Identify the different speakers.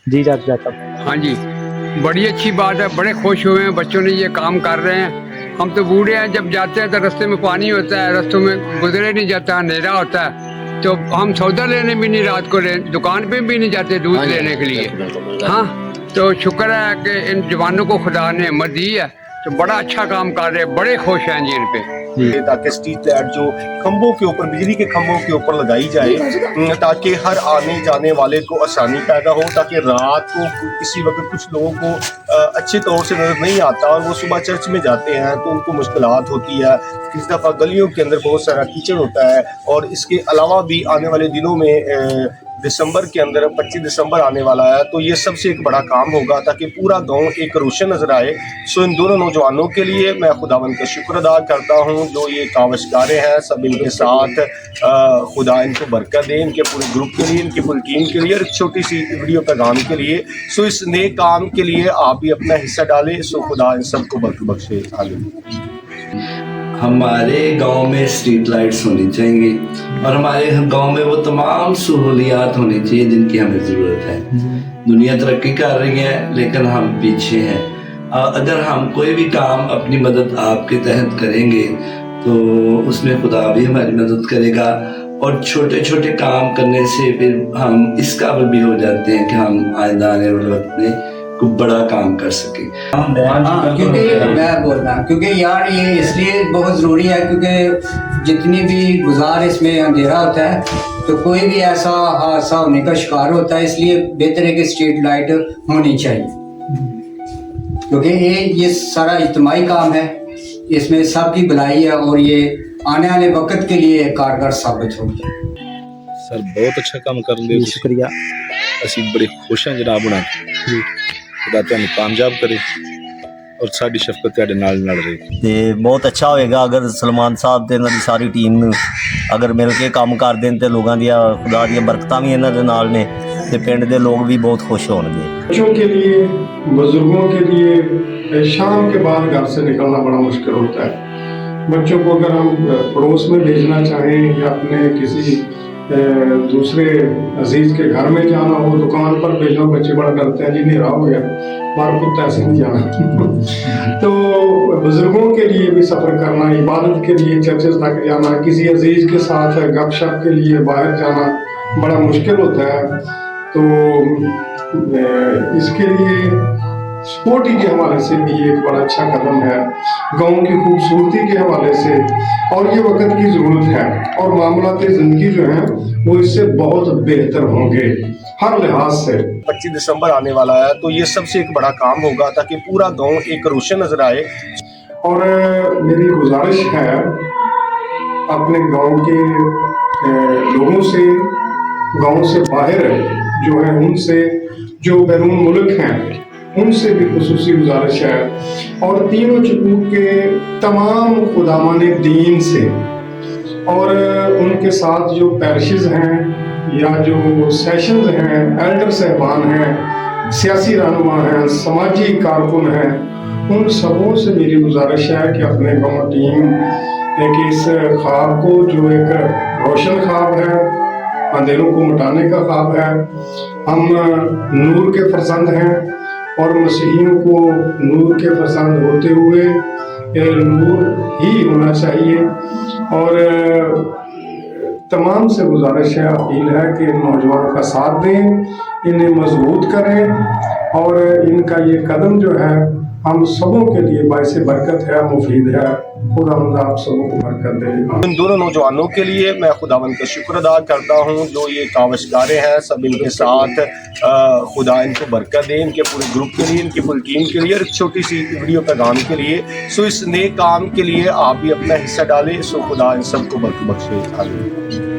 Speaker 1: जी चाचा साहब।
Speaker 2: हाँ जी, बड़ी अच्छी बात है, बड़े खुश हुए हैं, बच्चों ने ये काम कर रहे हैं। हम तो बूढ़े हैं, जब जाते हैं तो रास्ते में पानी होता है, रास्तों में गुजरे नहीं जाता, अंधेरा होता है, तो हम सौदा लेने भी नहीं रात को दुकान पे भी नहीं जाते दूध लेने के लिए। हाँ, तो शुक्र है कि इन जवानों को खुदा ने हिम्मत दी है, तो बड़ा अच्छा काम कर रहे हैं, बड़े खुश हैं जी इन पे।
Speaker 3: ताकि स्ट्रीट लाइट जो खंभों के ऊपर, बिजली के खंभों के ऊपर लगाई जाए ताकि हर आने जाने वाले को आसानी पैदा हो, ताकि रात को किसी वक्त कुछ लोगों को अच्छे तौर से नजर नहीं आता और वो सुबह चर्च में जाते हैं तो उनको मुश्किलात होती है। किसी दफ़ा गलियों के अंदर बहुत सारा कीचड़ होता है। और इसके अलावा भी आने वाले दिनों में दिसंबर के अंदर 25 दिसंबर आने वाला है, तो ये सबसे एक बड़ा काम होगा ताकि पूरा गांव एक रोशन नजर आए। सो इन दोनों नौजवानों के लिए मैं खुदावंद का शुक्र अदा करता हूं जो ये कावशकारे हैं, सब इनके साथ खुदा इनको बरकत दे, इनके पूरे ग्रुप के लिए, इनकी पूरी टीम के लिए और एक छोटी सी वीडियो पैगाम के लिए। सो इस नए काम के लिए आप भी अपना हिस्सा डालें। सो खुदा इन सबको बरकत बख्शे। आमीन।
Speaker 4: हमारे गांव में स्ट्रीट लाइट्स होनी चाहिए और हमारे गांव में वो तमाम सहूलियात होनी चाहिए जिनकी हमें ज़रूरत है। दुनिया तरक्की कर रही है लेकिन हम पीछे हैं। अगर हम कोई भी काम अपनी मदद आपके तहत करेंगे तो उसमें खुदा भी हमारी मदद करेगा और छोटे छोटे काम करने से फिर हम इस काबिल भी हो जाते हैं कि हम आइंदा आने वाले वक्त में को बड़ा काम कर सके।
Speaker 5: क्योंकि मैं बोल रहा हूँ क्योंकि यार ये इसलिए बहुत ज़रूरी है क्योंकि जितनी भी गुजार इसमें अंधेरा होता है तो कोई भी ऐसा हादसा होने का शिकार होता है, इसलिए बेहतर है कि स्ट्रीट लाइट होनी चाहिए क्योंकि ये सारा इज्तिमाई काम है, इसमें सबकी भलाई है और ये आने वाले वक्त के लिए कारगर साबित होगी।
Speaker 6: सर बहुत अच्छा काम कर रहे हो,
Speaker 1: शुक्रिया।
Speaker 6: ਅਸੀਂ बड़े खुश हैं जनाब होना
Speaker 1: जी
Speaker 6: खुदा ਤੁਹਾਨੂੰ ਕਾਮਯਾਬ ਕਰੇ ਔਰ ਸਾਡੀ ਸ਼ਫਕਤ ਤੁਹਾਡੇ ਨਾਲ ਰਹੇ।
Speaker 7: ਤੇ ਬਹੁਤ ਅੱਛਾ ਹੋਏਗਾ ਅਗਰ ਸਲਮਾਨ ਸਾਹਿਬ ਤੇ ਇਹਨਾਂ ਦੀ ਸਾਰੀ ਟੀਮ ਨੂੰ ਅਗਰ ਮਿਲ ਕੇ ਕੰਮ ਕਰ ਦੇਣ ਤੇ ਲੋਕਾਂ ਦੀਆਂ ਖੁਦਾ ਦੀਆਂ ਬਰਕਤਾਂ ਵੀ ਇਹਨਾਂ ਦੇ ਨਾਲ ਨੇ ਤੇ ਪਿੰਡ ਦੇ ਲੋਕ ਵੀ बहुत खुश होंगे।
Speaker 8: बच्चों के लिए, बुजुर्गों के लिए शाम के बाद घर से निकलना बड़ा मुश्किल होता है। बच्चों को अगर हम पड़ोस में भेजना चाहें या अपने किसी दूसरे अजीज के घर में जाना हो, दुकान पर भेजना, बच्चे बड़ा डरते हैं जी अंधेरा हो गया बाहर कुत्ता ऐसे नहीं जाना। तो बुजुर्गों के लिए भी सफ़र करना, इबादत के लिए चर्चेस तक जाना, किसी अजीज के साथ गपशप के लिए बाहर जाना बड़ा मुश्किल होता है। तो इसके लिए स्पोर्टी के हवाले से भी एक बड़ा अच्छा कदम है, गाँव की खूबसूरती के हवाले से, और ये वक्त की ज़रूरत है और मामलाते ज़िंदगी जो हैं वो इससे बहुत बेहतर होंगे हर लिहाज से।
Speaker 3: 25 दिसंबर आने वाला है तो ये सबसे एक बड़ा काम होगा ताकि पूरा गांव एक रोशन नजर आए।
Speaker 8: और मेरी गुजारिश है अपने गांव के लोगों से, गांव से बाहर जो है उनसे, जो बैरून मुल्क हैं उनसे भी खुसूसी गुजारिश है, और तीनों चकूक के तमाम खुदामाने दीन से और उनके साथ जो पैरिशेस हैं या जो सेशंस हैं, एल्डर साहबान हैं, सियासी रहनुमा हैं, समाजी कारकुन हैं, उन सबों से मेरी गुजारिश है कि अपने गाँव टीम कि इस ख्वाब को, जो एक रोशन ख्वाब है, अंधेरों को मिटाने का ख्वाब है, हम नूर के फरजंद हैं और मसीहियों को नूर के फरजंद होते हुए नूर ही होना चाहिए। और तमाम से गुजारिश है, अपील है कि इन नौजवानों का साथ दें, इन्हें मजबूत करें और इनका ये कदम जो है हम सबों के लिए बाइस बरकत है, मुफीद है। खुदावंद आप सबों को बरकत दे।
Speaker 3: इन दोनों नौजवानों के लिए मैं खुदावंद का शुक्र अदा करता हूँ जो ये कावशकारे हैं, सब इनके साथ खुदा इनको बरकत दे, इनके पूरे ग्रुप के लिए, इनकी पूरी टीम के लिए और एक छोटी सी वीडियो पैगाम के लिए। सो इस नए काम के लिए आप भी अपना हिस्सा डालें। सो खुदा इन सबको बरकत बख्शे। आमीन।